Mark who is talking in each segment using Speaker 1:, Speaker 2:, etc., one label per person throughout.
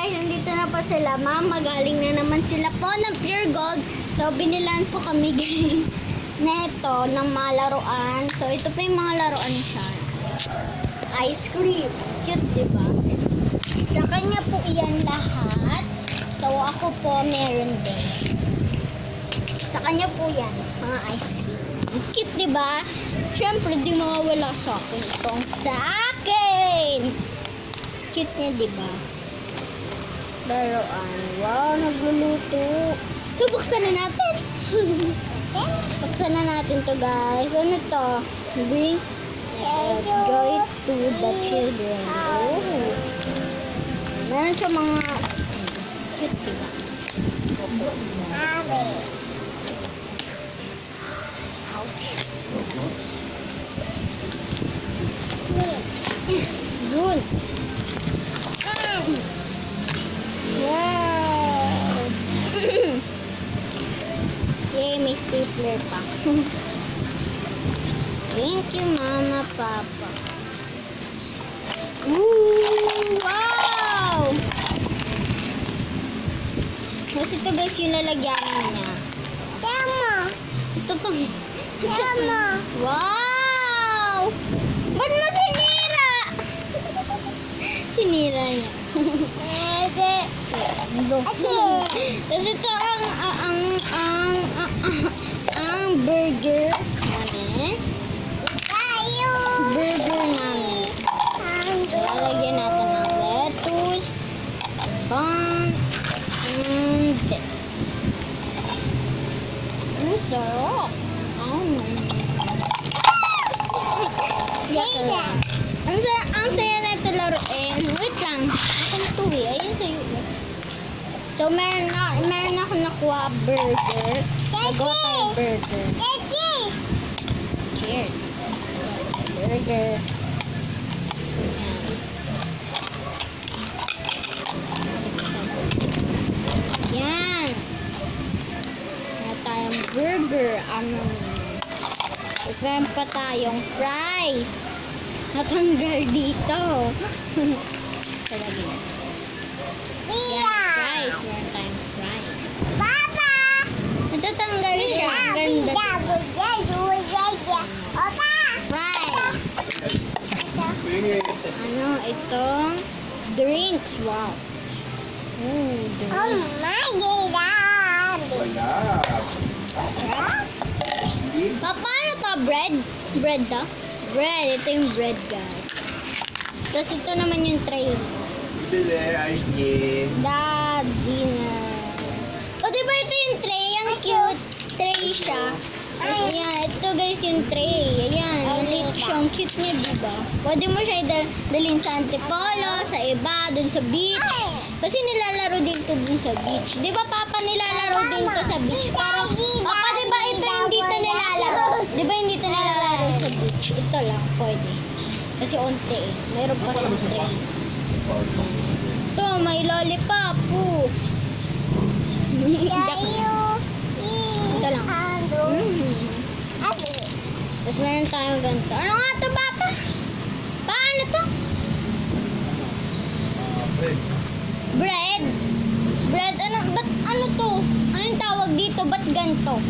Speaker 1: guys, nandito na po sila. Magaling na naman sila po ng Pure Gold. So, binilan po kami guys neto ng mga laruan. So, ito po yung mga laruan siya. Ice cream. Cute, diba? Sa kanya po iyan lahat. So, ako po meron din. Sa kanya po yan, mga ice cream. Cute, diba? Siyempre, di mawawala sa akin. Itong sa akin! Cute niya, diba? Laruan. Wow, nagluluto. So, buksan na natin. Buksan na natin to guys. Ano to? Bring joy to the children. Oh. Meron siya mga cute, diba? Good. Wow. Yay, may stapler pa. Thank you, Mama, Papa. Ooh, wow! Tapos ito guys, yung lalagyanan niya. Tama! Ito to. Tama! Wow! Ba't mo sinira? Sinira niya. Tapos ito ang burger namin. Burger namin. So, lalagyan natin ng lettuce, bun, and this. Ang sarap. Ang saya na ito laruin. Wait lang. Ako na ito eh. Ayun sa'yo. So, meron ako nakuha burger. Nagawa tayo burger. Cheers. Burger. Yan. Meron tayong burger. Meron pa tayong fries. Natanggal dito. Talaga. Yan, fries. Meron tayong fries. Papa! Natatanggal siya. Ganda. Fries. Ano, itong drinks. Wow. Drinks. Oh my God. Paano to? Bread? Bread to? Bread. Ito yung bread, guys. Tapos ito naman yung tray. Dinner. O, diba ito yung tray? Ang cute tray siya. Ayan, ito guys yung tray. Ayan, maliit siya. Ang cute niya, diba? Pwede mo siya dalhin sa Antipolo, sa iba, dun sa beach. Kasi nilalaro din to dun sa beach. Diba, Papa, nilalaro din to sa beach? Pero, Papa, diba ito yung dito nilalaro? Diba yung dito nilalaro sa beach? Ito lang, pwede. Kasi onte eh. Mayroon pa siyang tray. Ito, may lollipop. Ito lang. Tapos meron tayong ganito. Ano nga ito, Papa? Paano to? Bread. Bread? Ano to? Anong tawag dito? Ba't ganito?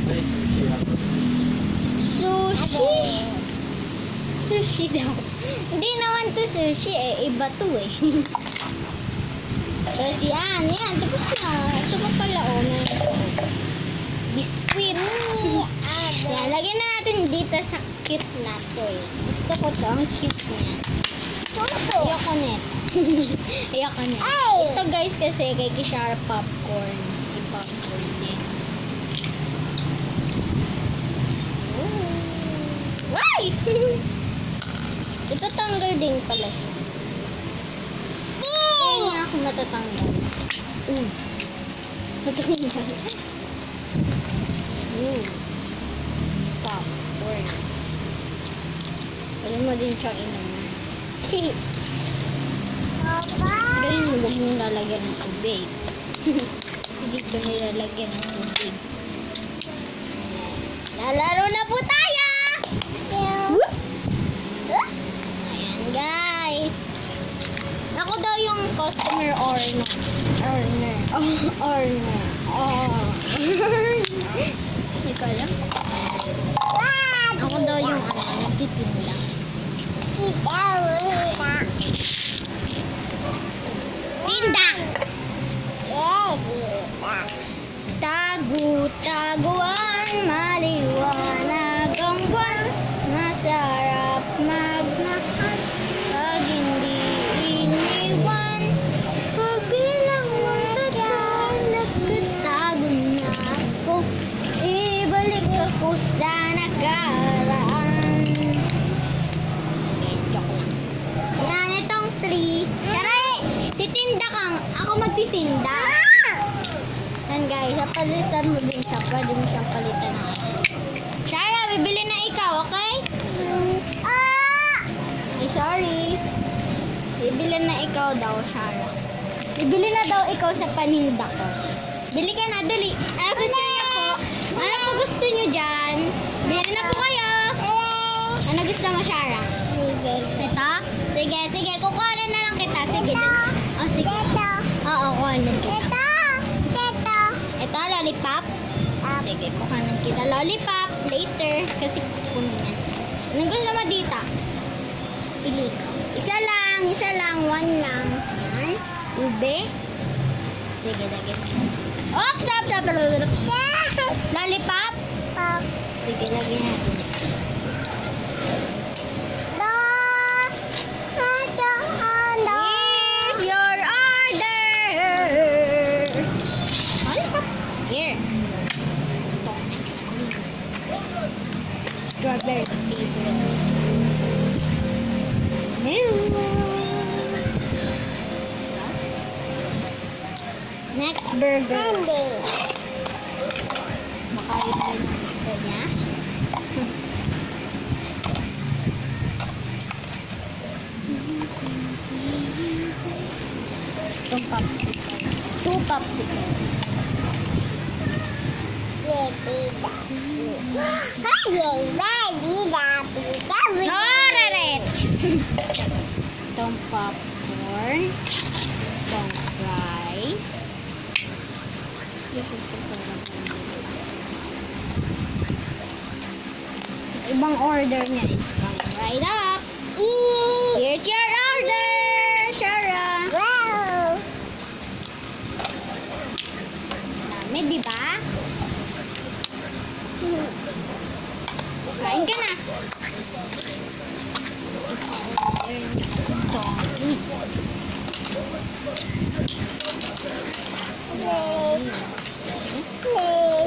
Speaker 1: Sushi. Sushi daw. Hindi naman to sushi eh. Iba to eh. Tapos yan. Tapos na. Ito pa pala oh. Biscuit. Yan. Lagyan na natin dito sa cute na to eh. Gusto ko to. Ang cute niya. Ayoko net. Ayoko net. Ito guys kasi kay Kishara popcorn. I-popcorn din. Why? Ito tanggal din pala siya. Kaya nga ako natatanggal. Natanggal. Popcorn. Pwede mo din siyang inuman. Pero yun, huwag mo lalagyan ng tubig. Dito nilalagyan ng tubig. Lalaro na po tayo! Ayan guys. Ako daw yung customer order. Or no. Hindi ko alam. Ako daw yung nagtitinda. Tinda! Tagu-taguan, maliwanag ang buwan, masarap magmahal, pag hindi iniwan, pagbilang mong tatlo, nagkatago na ako, ibalik ako sa nakaraan. Joke lang. Yan, itong 3. Tara, titinda kang, ako magtitinda. Yan guys, palitan mo din siya. Pwede mo siyang palitan ng ice cream. Shara, bibili na ikaw, okay? Sorry. Bibili na ikaw daw, Shara. Bibili na daw ikaw sa paninda ko. Bili ka na, dali. Ano gusto niyo po? Ano po gusto niyo dyan? Bili na po kayo. Ano gusto mo, Shara? Ito? Sige, sige. Kukuhanin na lang kita. Sige. O, sige. Oo, kuhanin kita. Ito, lollipop. Sige, kuhanin kita. Lollipop. Later. Kasi puno yan. Anong gusto mo dito? Pili ka. Isa lang. 1 lang. Yan. Ube. Sige, lagyan mo. Oops, stop. Lollipop. Sige, lagyan natin. Here's your order. Lollipop. Here. Ito, ice cream. Strawberry favorite. Next burger. Makain na ito niya. Itong popsicles. 2 popsicles. No, Raret! Itong popcorn. Itong fries. Ibang order niya. It's coming right up. Here's your order, Shara. Dami, di ba? Kain ka na.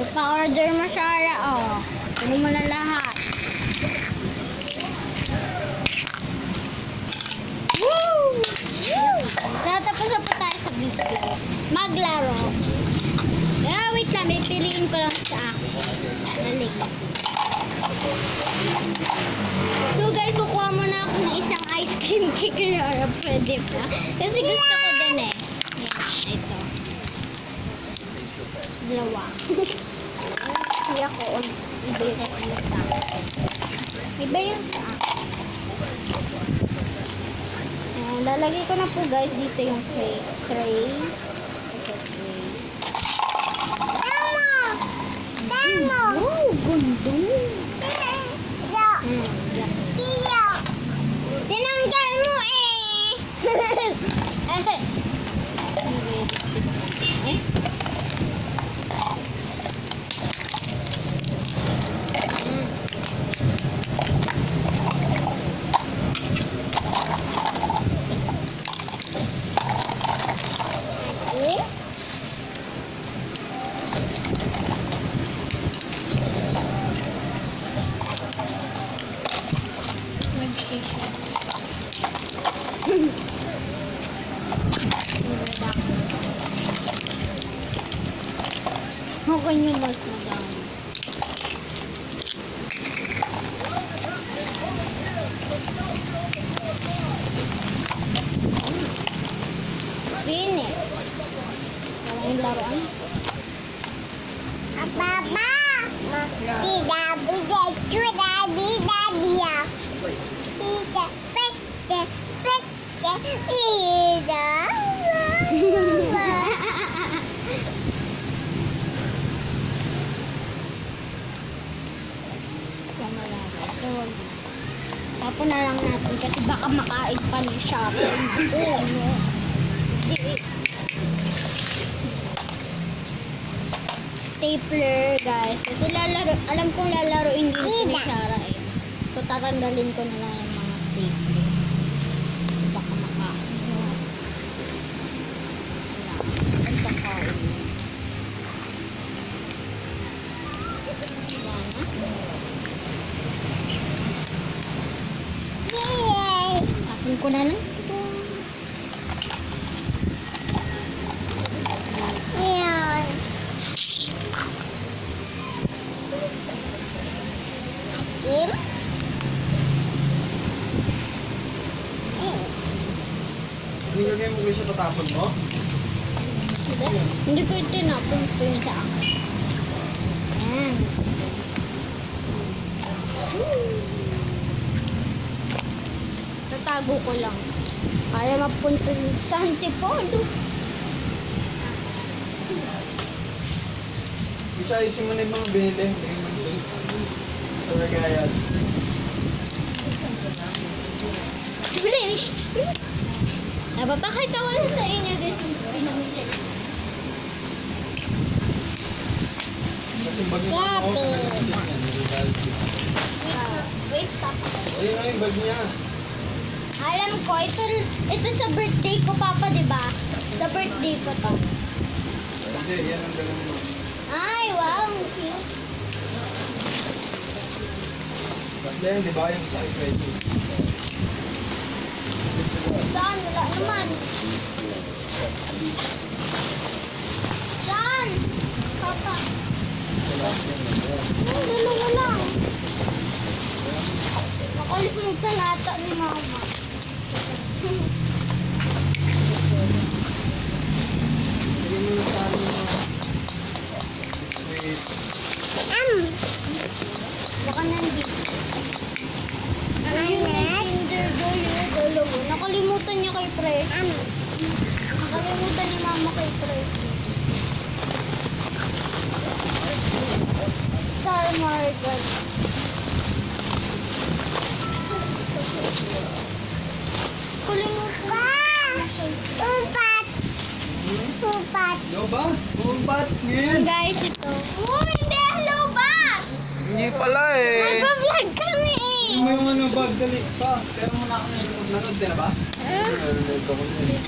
Speaker 1: Ipa-order mo, Shara. Oh, ano mo na lahat. Woo! Tapos na po tayo sa video. Maglaro. Wait lang. Pipiliin ko lang sa akin. Nalik. So guys, kukuha muna ako ng isang ice cream cake. Kaya pwede pa. Kasi gusto ko din eh. Ayan, ito. Dalawa. Kasi ako, iba yung kasi sa akin. Iba yung sa akin. Ayan, lalagay ko na po guys dito yung tray. Ito tray. Oh, gundo. Tinanggal mo eh. Okay yung mas madami. Finish. Walang laruan.
Speaker 2: Papa,
Speaker 1: kasi baka makain pa ni Shopper. Oo, no? Stapler, guys. Kasi alam kong lalaroin din ito ni Shara eh. So, tatanggalin ko na lang yung mga stapler. Baka makain. Ang pakain. Tapin ko na lang ito. Ayan. Tapin.
Speaker 2: Hindi ka mo siya tatapon mo?
Speaker 1: Hindi ko tinapon ito yung sa akin. Ayan. Tatago ko lang. Para mapunta sa Antipolo.
Speaker 2: Isa-isin mo na yung mga binili. Sa Ragayan.
Speaker 1: Bilis! Napapakita ko na sa inyo guys yung pinamili.
Speaker 2: Kasi bag niya ako.
Speaker 1: Wait, tapos.
Speaker 2: Ayun na yung bag niya.
Speaker 1: Alam ko, ito sa birthday ko, Papa, di ba? Sa birthday ko to.
Speaker 2: Hindi, yan ang ganun mo.
Speaker 1: Ay, wow, ang cute.
Speaker 2: Kasi yan, di ba yung sa iPad?
Speaker 1: Saan? Wala naman. Saan? Papa. Dalawa lang. Nakalimutan nata ni Mama.
Speaker 2: Sige mo na sa amin mga biskuit.
Speaker 1: Baka nandito. Ayun, may Kinder Joy yun, dalawa. Nakalimutan niya kay Pre. Nakalimutan ni Mama kay Pre. Star Margot. Kalimutan. Umpat. Umpat.
Speaker 2: Loba? Umpat ngayon.
Speaker 1: Guys, ito. Oh, hindi! Hello, ba?
Speaker 2: Hindi pala eh.
Speaker 1: Nag-vlog kami eh.
Speaker 2: Yung may mga ano bag, dali pa. Pero muna ako nanood din na ba? Nanood ako din.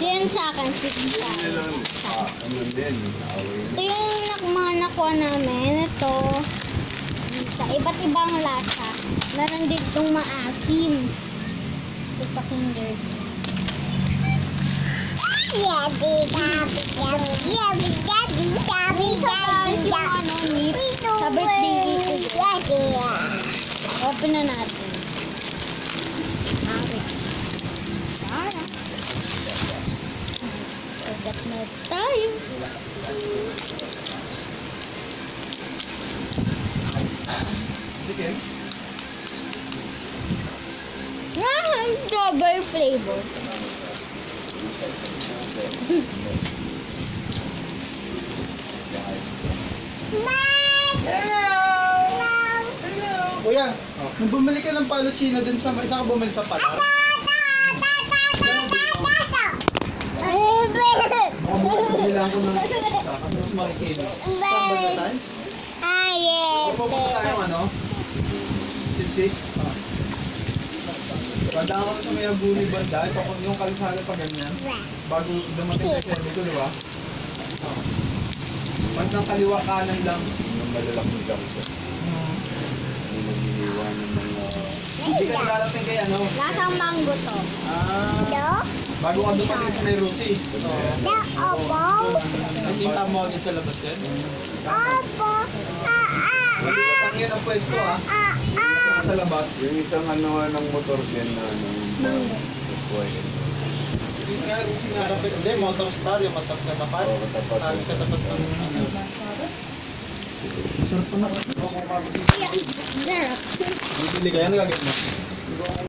Speaker 1: Yan sa akin, sige sa akin. Ito yung mga nakuha namin. Ito. Sa iba't ibang lasa. Meron din itong maasim. Ito pa Kinder. Yummy, yummy, yummy, yummy, yummy, yummy, yummy, yummy. Sa birthday ko. Open na natin. Para. Pagkat na tayo.
Speaker 2: Sige.
Speaker 1: Strawberry flavor.
Speaker 2: Kuya, nung bumili ka ng paluchino dun sa isa ka bumili sa palar? Bumili lang ko ng kakas makikita. Saan ba na tayo? Opo po tayo ano? 6? Banda kami sa may Aguni banda, yung kalsada pa ganyan. Bago dumating sa sende ko, di ba? Bandang kaliwa kanan lang.
Speaker 3: Yung malalaking gangster. Yung naghihiliwa ng mga...
Speaker 2: Hindi ka nakarating kay ano?
Speaker 1: Lasang mango to.
Speaker 2: Bago ka dumating sa may Rusi. Nakita mo agad sa labas yan? Ang yun ang pwesto ha? Sa labas.
Speaker 3: Yung isang ano ng motor din na
Speaker 1: Mango.
Speaker 2: Yung nga Rusi nga rapid. Hindi, motor star yung katapat.
Speaker 3: Oo, katapat.
Speaker 2: Talis katapat ng ano. Sarap pa na.
Speaker 1: Yeah, sarap.
Speaker 2: Bibili ka yan, nagagit mo.